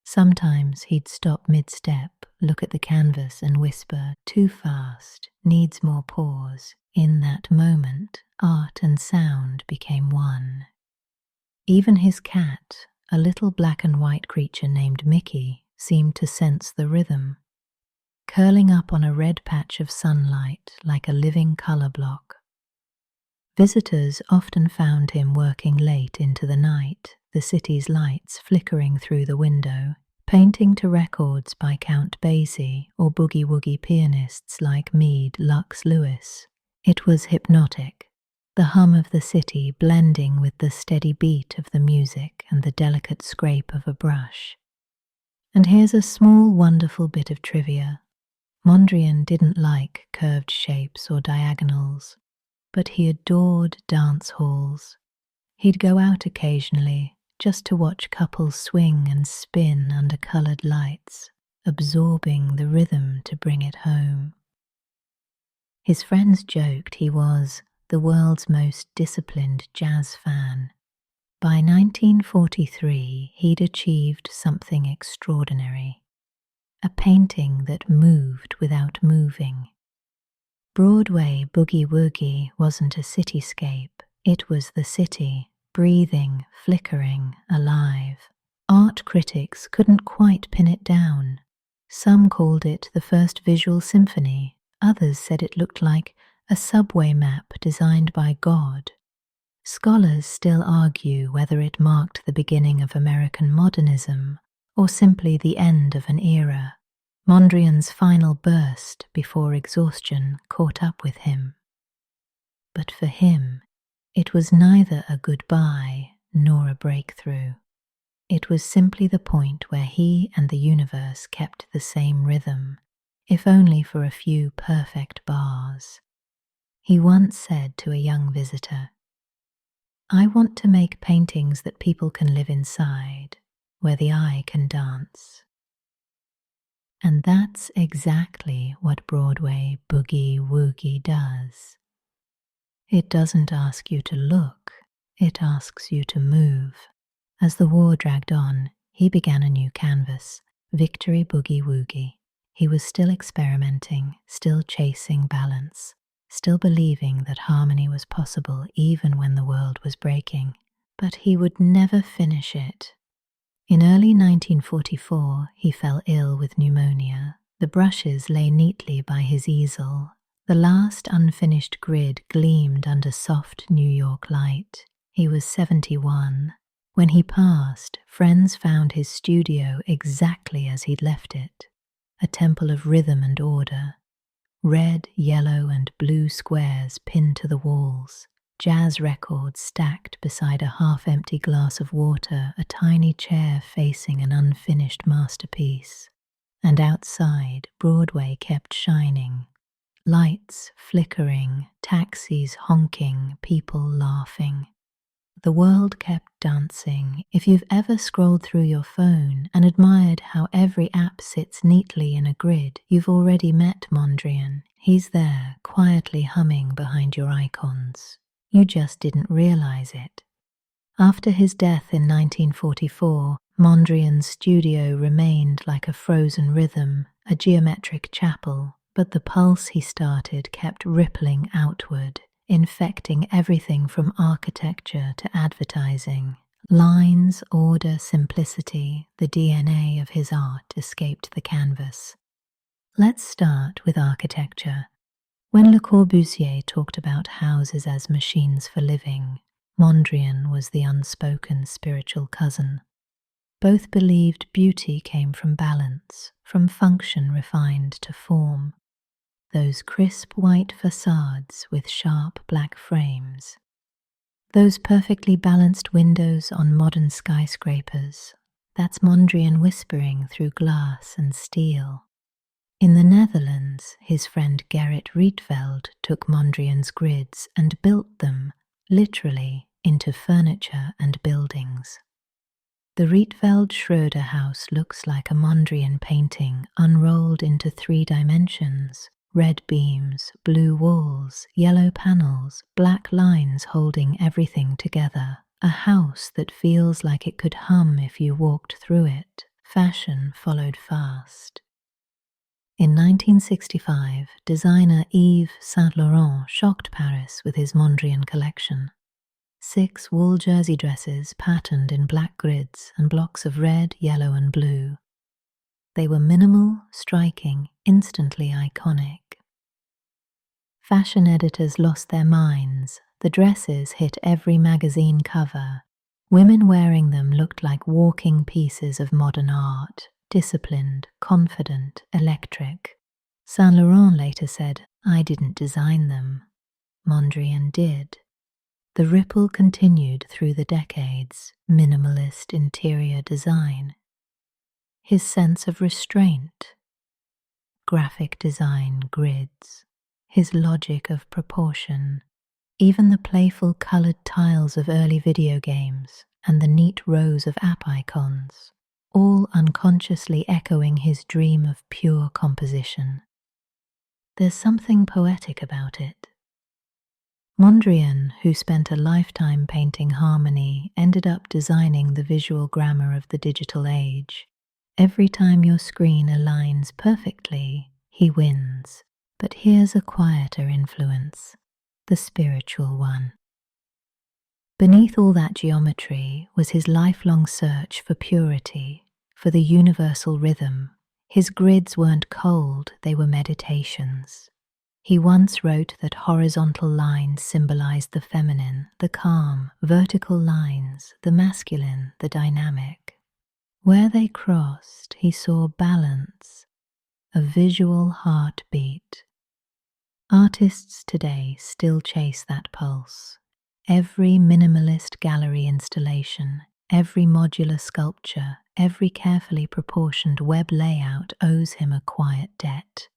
Speaker 1: Sometimes he'd stop mid-step, look at the canvas and whisper, "Too fast, needs more pause." In that moment, art and sound became one. Even his cat, a little black and white creature named Mickey, seemed to sense the rhythm. Curling up on a red patch of sunlight like a living colour block. Visitors often found him working late into the night, the city's lights flickering through the window, painting to records by Count Basie or boogie-woogie pianists like Meade Lux Lewis. It was hypnotic, the hum of the city blending with the steady beat of the music and the delicate scrape of a brush. And here's a small, wonderful bit of trivia. Mondriaan didn't like curved shapes or diagonals, but he adored dance halls. He'd go out occasionally just to watch couples swing and spin under coloured lights, absorbing the rhythm to bring it home. His friends joked he was the world's most disciplined jazz fan. By 1943, he'd achieved something extraordinary. A painting that moved without moving. Broadway Boogie Woogie wasn't a cityscape, it was the city, breathing, flickering, alive. Art critics couldn't quite pin it down. Some called it the first visual symphony, others said it looked like a subway map designed by God. Scholars still argue whether it marked the beginning of American modernism or simply the end of an era. Mondriaan's final burst before exhaustion caught up with him. But for him, it was neither a goodbye nor a breakthrough. It was simply the point where he and the universe kept the same rhythm, if only for a few perfect bars. He once said to a young visitor, "I want to make paintings that people can live inside, where the eye can dance." And that's exactly what Broadway Boogie Woogie does. It doesn't ask you to look, it asks you to move. As the war dragged on, he began a new canvas, Victory Boogie Woogie. He was still experimenting, still chasing balance, still believing that harmony was possible even when the world was breaking. But he would never finish it. In early 1944, he fell ill with pneumonia. The brushes lay neatly by his easel. The last unfinished grid gleamed under soft New York light. He was 71. When he passed, friends found his studio exactly as he'd left it, a temple of rhythm and order. Red, yellow, and blue squares pinned to the walls, jazz records stacked beside a half-empty glass of water, a tiny chair facing an unfinished masterpiece. And outside, Broadway kept shining. Lights flickering, taxis honking, people laughing. The world kept dancing. If you've ever scrolled through your phone and admired how every app sits neatly in a grid, you've already met Mondriaan. He's there, quietly humming behind your icons. You just didn't realize it. After his death in 1944, Mondriaan's studio remained like a frozen rhythm, a geometric chapel, but the pulse he started kept rippling outward, infecting everything from architecture to advertising. Lines, order, simplicity, the DNA of his art escaped the canvas. Let's start with architecture. When Le Corbusier talked about houses as machines for living, Mondriaan was the unspoken spiritual cousin. Both believed beauty came from balance, from function refined to form. Those crisp white facades with sharp black frames. Those perfectly balanced windows on modern skyscrapers. That's Mondriaan whispering through glass and steel. In the Netherlands, his friend Gerrit Rietveld took Mondriaan's grids and built them, literally, into furniture and buildings. The Rietveld Schroeder house looks like a Mondriaan painting unrolled into 3 dimensions. Red beams, blue walls, yellow panels, black lines holding everything together. A house that feels like it could hum if you walked through it. Fashion followed fast. In 1965, designer Yves Saint Laurent shocked Paris with his Mondriaan collection. 6 wool jersey dresses patterned in black grids and blocks of red, yellow, and blue. They were minimal, striking, instantly iconic. Fashion editors lost their minds. The dresses hit every magazine cover. Women wearing them looked like walking pieces of modern art, disciplined, confident, electric. Saint Laurent later said, "I didn't design them. Mondriaan did." The ripple continued through the decades, minimalist interior design. His sense of restraint, graphic design grids, his logic of proportion, even the playful colored tiles of early video games and the neat rows of app icons, all unconsciously echoing his dream of pure composition. There's something poetic about it. Mondriaan, who spent a lifetime painting harmony, ended up designing the visual grammar of the digital age. Every time your screen aligns perfectly, he wins. But here's a quieter influence, the spiritual one. Beneath all that geometry was his lifelong search for purity, for the universal rhythm. His grids weren't cold, they were meditations. He once wrote that horizontal lines symbolized the feminine, the calm, vertical lines, the masculine, the dynamic. Where they crossed, he saw balance, a visual heartbeat. Artists today still chase that pulse. Every minimalist gallery installation, every modular sculpture, every carefully proportioned web layout owes him a quiet debt.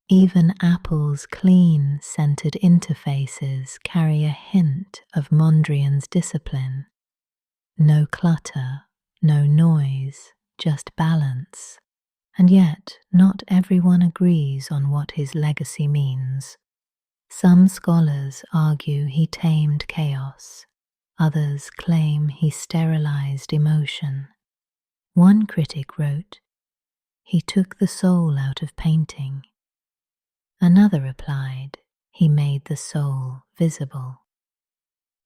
Speaker 1: Even Apple's clean, centered interfaces carry a hint of Mondriaan's discipline. No clutter, no noise, just balance. And yet, not everyone agrees on what his legacy means. Some scholars argue he tamed chaos. Others claim he sterilized emotion. One critic wrote, "He took the soul out of painting." Another replied, "He made the soul visible."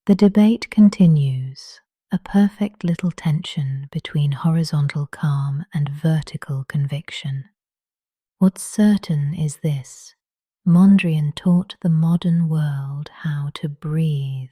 Speaker 1: The debate continues, a perfect little tension between horizontal calm and vertical conviction. What's certain is this: Mondriaan taught the modern world how to breathe.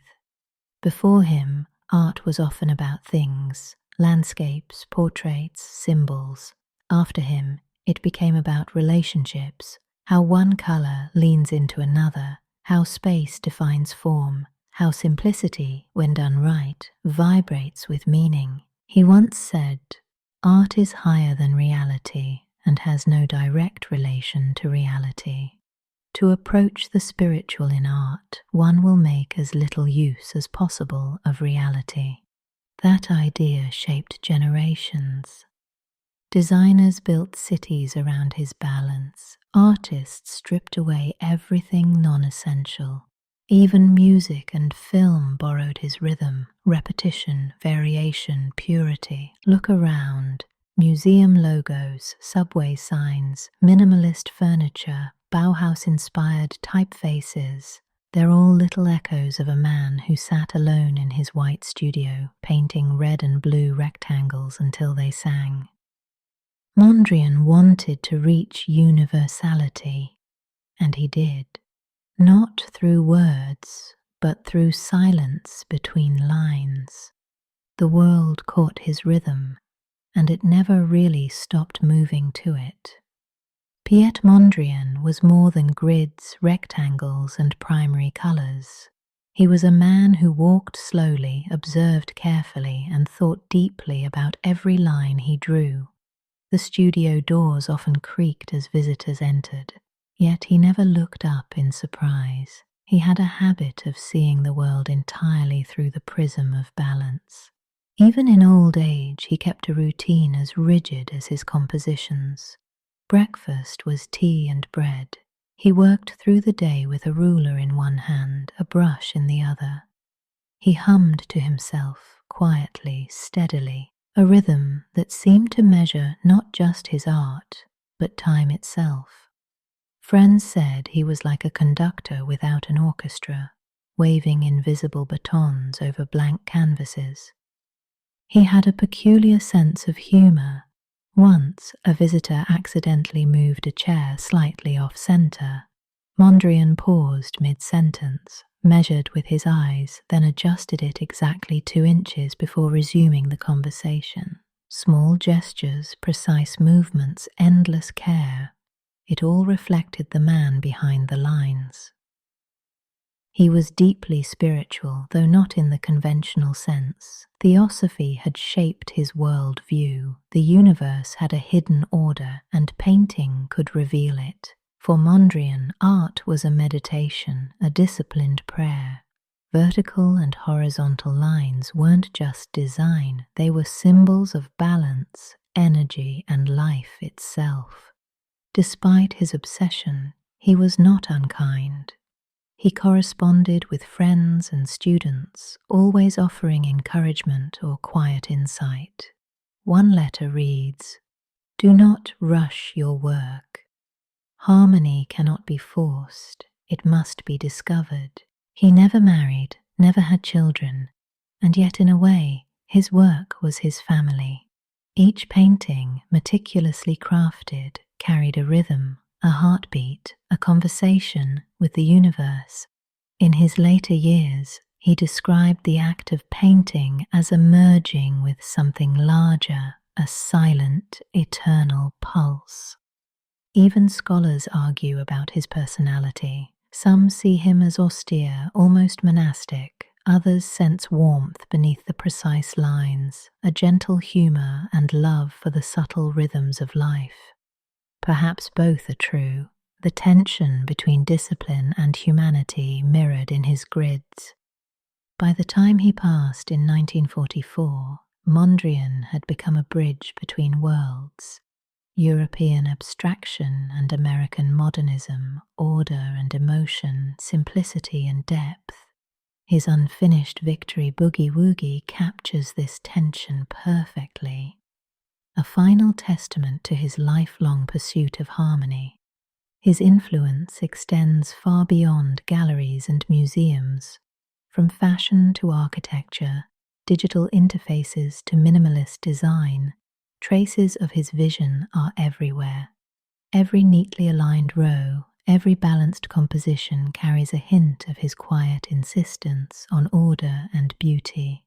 Speaker 1: Before him, Art was often about things, landscapes, portraits, symbols. After him, it became about relationships, how one color leans into another, how space defines form, how simplicity, when done right, vibrates with meaning. He once said, "Art is higher than reality and has no direct relation to reality." To approach the spiritual in art, one will make as little use as possible of reality. That idea shaped generations. Designers built cities around his balance. Artists stripped away everything non-essential. Even music and film borrowed his rhythm, repetition, variation, purity. Look around. Museum logos, subway signs, minimalist furniture, Bauhaus-inspired typefaces. They're all little echoes of a man who sat alone in his white studio, painting red and blue rectangles until they sang. Mondriaan wanted to reach universality, and he did. Not through words, but through silence between lines. The world caught his rhythm, and it never really stopped moving to it. Piet Mondriaan was more than grids, rectangles, and primary colours. He was a man who walked slowly, observed carefully, and thought deeply about every line he drew. The studio doors often creaked as visitors entered, yet he never looked up in surprise. He had a habit of seeing the world entirely through the prism of balance. Even in old age, he kept a routine as rigid as his compositions. Breakfast was tea and bread. He worked through the day with a ruler in one hand, a brush in the other. He hummed to himself, quietly, steadily, a rhythm that seemed to measure not just his art, but time itself. Friends said he was like a conductor without an orchestra, waving invisible batons over blank canvases. He had a peculiar sense of humour. Once, a visitor accidentally moved a chair slightly off-centre. Mondriaan paused mid-sentence, measured with his eyes, then adjusted it exactly 2 inches before resuming the conversation. Small gestures, precise movements, endless care. It all reflected the man behind the lines. He was deeply spiritual, though not in the conventional sense. Theosophy had shaped his world view. The universe had a hidden order, and painting could reveal it. For Mondriaan, art was a meditation, a disciplined prayer. Vertical and horizontal lines weren't just design, they were symbols of balance, energy, and life itself. Despite his obsession, he was not unkind. He corresponded with friends and students, always offering encouragement or quiet insight. One letter reads, "Do not rush your work. Harmony cannot be forced, it must be discovered." He never married, never had children, and yet in a way, his work was his family. Each painting, meticulously crafted, carried a rhythm, a heartbeat, a conversation with the universe. In his later years, he described the act of painting as a merging with something larger, a silent, eternal pulse. Even scholars argue about his personality. Some see him as austere, almost monastic. Others sense warmth beneath the precise lines, a gentle humour and love for the subtle rhythms of life. Perhaps both are true. The tension between discipline and humanity mirrored in his grids. By the time he passed in 1944, Mondriaan had become a bridge between worlds. European abstraction and American modernism, order and emotion, simplicity and depth. His unfinished Victory Boogie Woogie captures this tension perfectly. A final testament to his lifelong pursuit of harmony. His influence extends far beyond galleries and museums. From fashion to architecture, digital interfaces to minimalist design, traces of his vision are everywhere. Every neatly aligned row, every balanced composition carries a hint of his quiet insistence on order and beauty.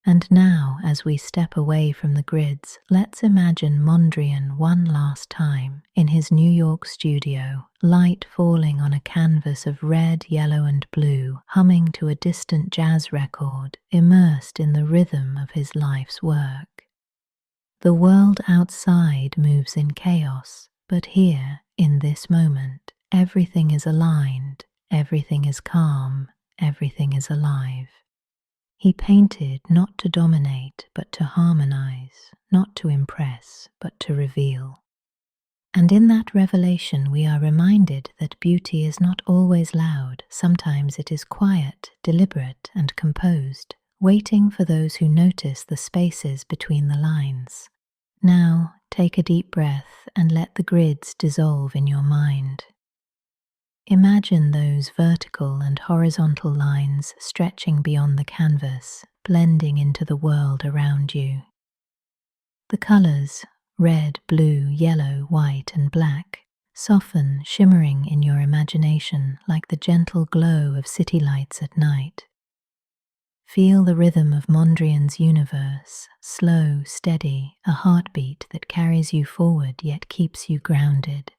Speaker 1: And now, as we step away from the grids, let's imagine Mondriaan one last time in his New York studio, light falling on a canvas of red, yellow, and blue, humming to a distant jazz record, immersed in the rhythm of his life's work. The world outside moves in chaos, but here, in this moment, everything is aligned, everything is calm, everything is alive. He painted not to dominate, but to harmonize, not to impress, but to reveal. And in that revelation we are reminded that beauty is not always loud. Sometimes it is quiet, deliberate, and composed, waiting for those who notice the spaces between the lines. Now, take a deep breath and let the grids dissolve in your mind. Imagine those vertical and horizontal lines stretching beyond the canvas, blending into the world around you. The colors, red, blue, yellow, white, and black, soften, shimmering in your imagination like the gentle glow of city lights at night. Feel the rhythm of Mondriaan's universe, slow, steady, a heartbeat that carries you forward yet keeps you grounded.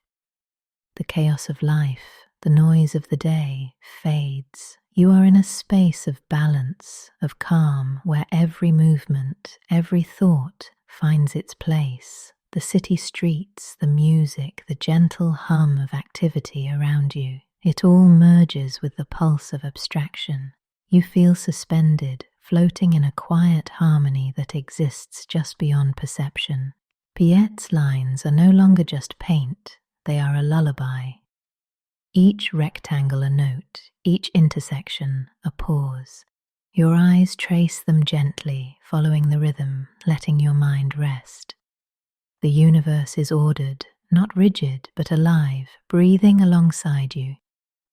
Speaker 1: The chaos of life, the noise of the day, fades. You are in a space of balance, of calm, where every movement, every thought finds its place. The city streets, the music, the gentle hum of activity around you, it all merges with the pulse of abstraction. You feel suspended, floating in a quiet harmony that exists just beyond perception. Piet's lines are no longer just paint, they are a lullaby. Each rectangle a note, each intersection a pause. Your eyes trace them gently, following the rhythm, letting your mind rest. The universe is ordered, not rigid, but alive, breathing alongside you.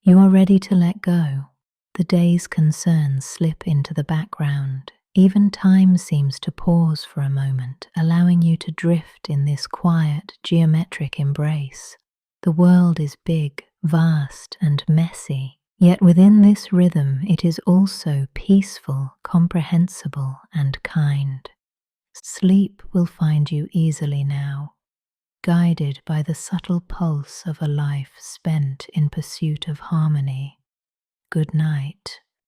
Speaker 1: You are ready to let go. The day's concerns slip into the background. Even time seems to pause for a moment, allowing you to drift in this quiet, geometric embrace. The world is big, vast, and messy, yet within this rhythm it is also peaceful, comprehensible, and kind. Sleep will find you easily now, guided by the subtle pulse of a life spent in pursuit of harmony. Good night.